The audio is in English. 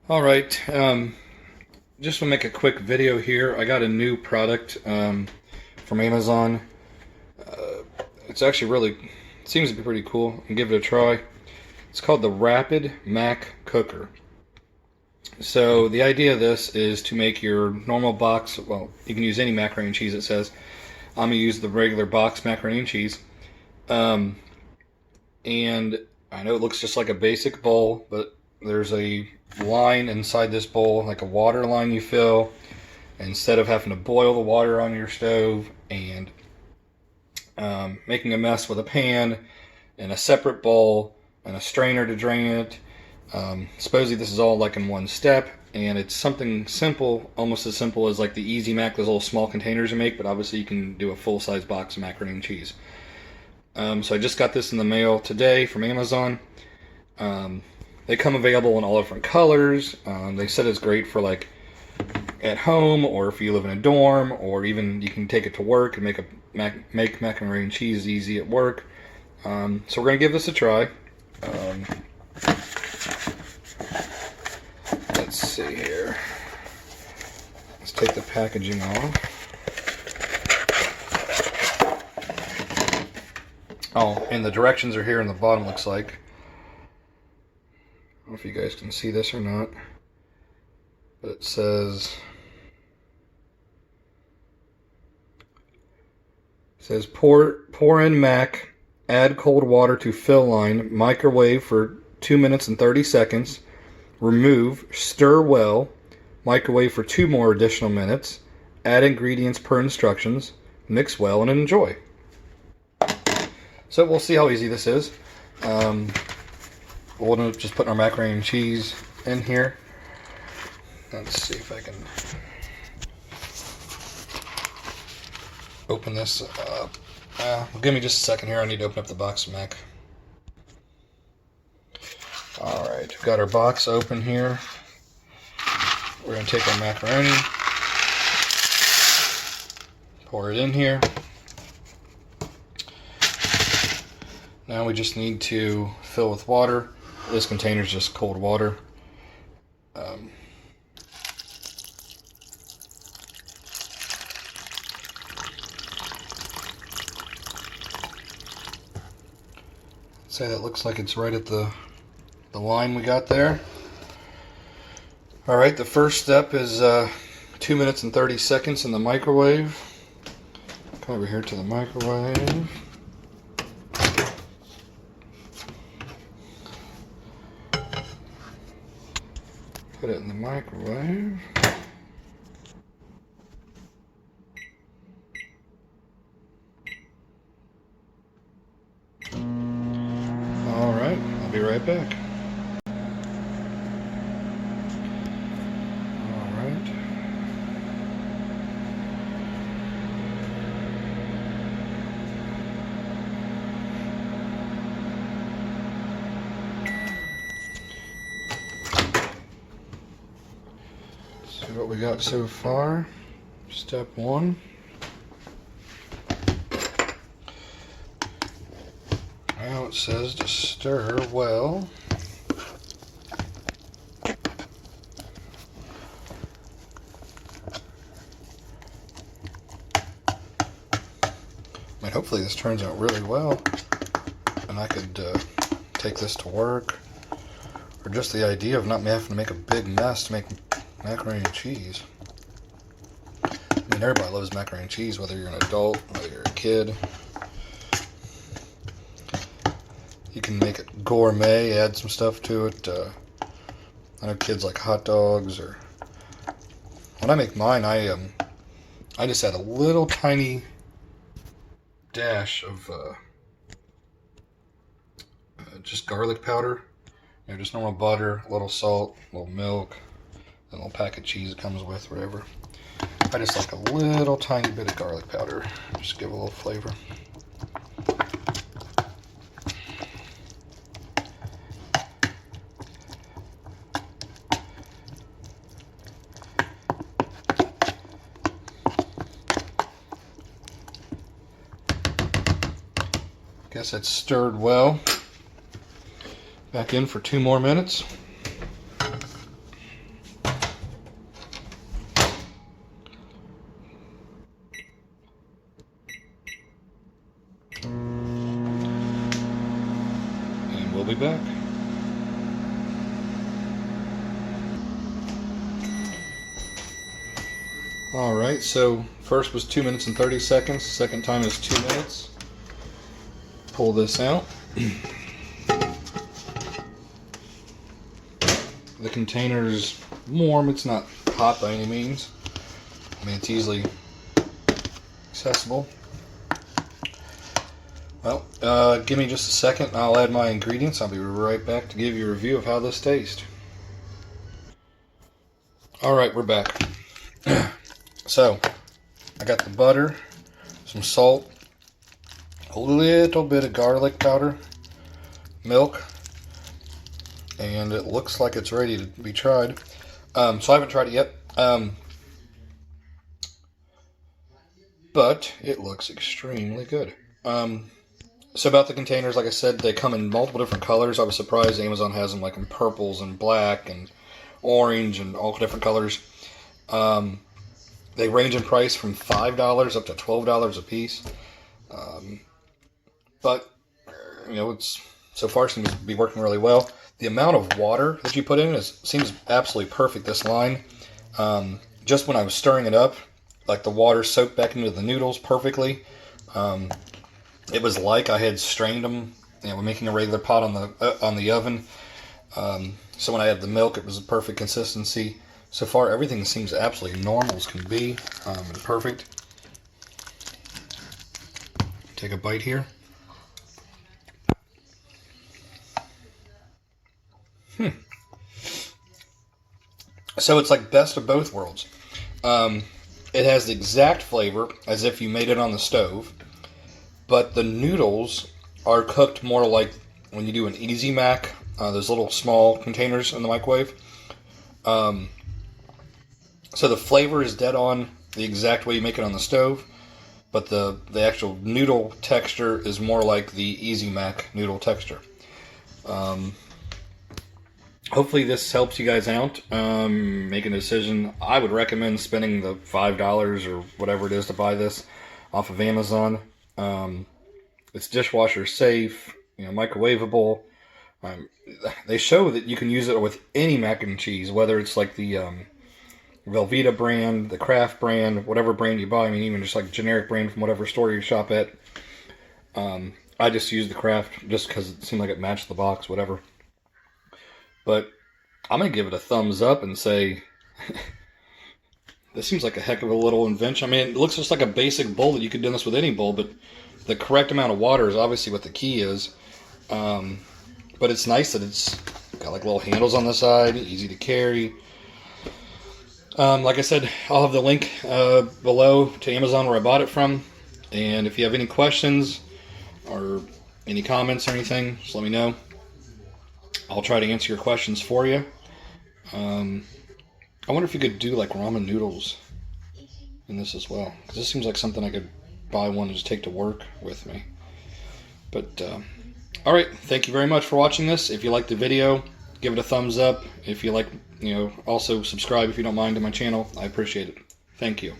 All right, just want to make a quick video here. I got a new product from Amazon. It's actually it seems to be pretty cool. I'll give it a try. It's called the Rapid Mac Cooker. So the idea of this is to make your normal box, well, you can use any macaroni and cheese, it says. I'm going to use the regular box macaroni and cheese. Um, and I know it looks just like a basic bowl, but there's a line inside this bowl, like a water line you fill. Instead of having to boil the water on your stove and making a mess with a pan and a separate bowl and a strainer to drain it. Supposedly this is all like in one step, and it's something simple, almost as simple as like the Easy Mac, those little small containers you make, but obviously you can do a full-size box of macaroni and cheese. So I just got this in the mail today from Amazon. They come available in all different colors. They said it's great for like at home, or if you live in a dorm, or even you can take it to work and make macaroni and cheese easy at work. So we're gonna give this a try. Let's see here. Let's take the packaging off. Oh, and the directions are here in the bottom, looks like. I don't know if you guys can see this or not, but it says pour in mac, add cold water to fill line, microwave for 2 minutes and 30 seconds, remove, stir well, microwave for 2 more additional minutes, add ingredients per instructions, mix well, and enjoy. So we'll see how easy this is. We'll end up just putting our macaroni and cheese in here. Let's see if I can open this up. Give me just a second here. I need to open up the box of mac. Alright, we've got our box open here. We're going to take our macaroni, pour it in here. Now we just need to fill with water. This container is just cold water. Say that looks like it's right at the line we got there. Alright, the first step is 2 minutes and 30 seconds in the microwave. Come over here to the microwave. Put it in the microwave. Alright, I'll be right back. Alright. See what we got so far. Step 1. Now it says to stir well. I mean, hopefully this turns out really well, and I could take this to work, or just the idea of not having to make a big mess to make macaroni and cheese. I mean, everybody loves macaroni and cheese, whether you're an adult, whether you're a kid. You can make it gourmet, add some stuff to it. I know kids like hot dogs, or when I make mine, I just add a little tiny dash of just garlic powder. You know, just normal butter, a little salt, a little milk, a little pack of cheese it comes with, whatever. I just like a little tiny bit of garlic powder, just give a little flavor. Guess it's stirred well. Back in for 2 more minutes. Alright, so first was 2 minutes and 30 seconds, second time is 2 minutes. Pull this out. The container's warm, it's not hot by any means. I mean, it's easily accessible. Well, give me just a second and I'll add my ingredients. I'll be right back to give you a review of how this tastes. Alright, we're back. So, I got the butter, some salt, a little bit of garlic powder, milk, and it looks like it's ready to be tried. So I haven't tried it yet, but it looks extremely good. So about the containers, like I said, they come in multiple different colors. I was surprised Amazon has them like in purples and black and orange and all different colors. They range in price from $5 up to $12 a piece. But, you know, it's so far seems to be working really well. The amount of water that you put in seems absolutely perfect, this line. Just when I was stirring it up, like the water soaked back into the noodles perfectly. It was like I had strained them, you know, making a regular pot on the oven. So when I added the milk, it was a perfect consistency. So far, everything seems absolutely normal as can be, and perfect. Take a bite here. So it's like best of both worlds. It has the exact flavor as if you made it on the stove, but the noodles are cooked more like when you do an Easy Mac, those little small containers in the microwave. So the flavor is dead on the exact way you make it on the stove, but the actual noodle texture is more like the Easy Mac noodle texture. Hopefully this helps you guys out making a decision. I would recommend spending the $5 or whatever it is to buy this off of Amazon. It's dishwasher safe, you know, microwavable. They show that you can use it with any mac and cheese, whether it's like the Velveeta brand, the Kraft brand, whatever brand you buy. I mean, even just like generic brand from whatever store you shop at. I just used the Kraft just because it seemed like it matched the box, whatever. But I'm going to give it a thumbs up and say, this seems like a heck of a little invention. I mean, it looks just like a basic bowl that you could do this with any bowl, but the correct amount of water is obviously what the key is. But it's nice that it's got like little handles on the side, easy to carry. Like I said, I'll have the link below to Amazon where I bought it from. And if you have any questions or any comments or anything, just let me know. I'll try to answer your questions for you. I wonder if you could do like ramen noodles in this as well, because this seems like something I could buy one and just take to work with me. But alright, thank you very much for watching this. If you liked the video, give it a thumbs up. If you like, you know, also subscribe if you don't mind to my channel. I appreciate it. Thank you.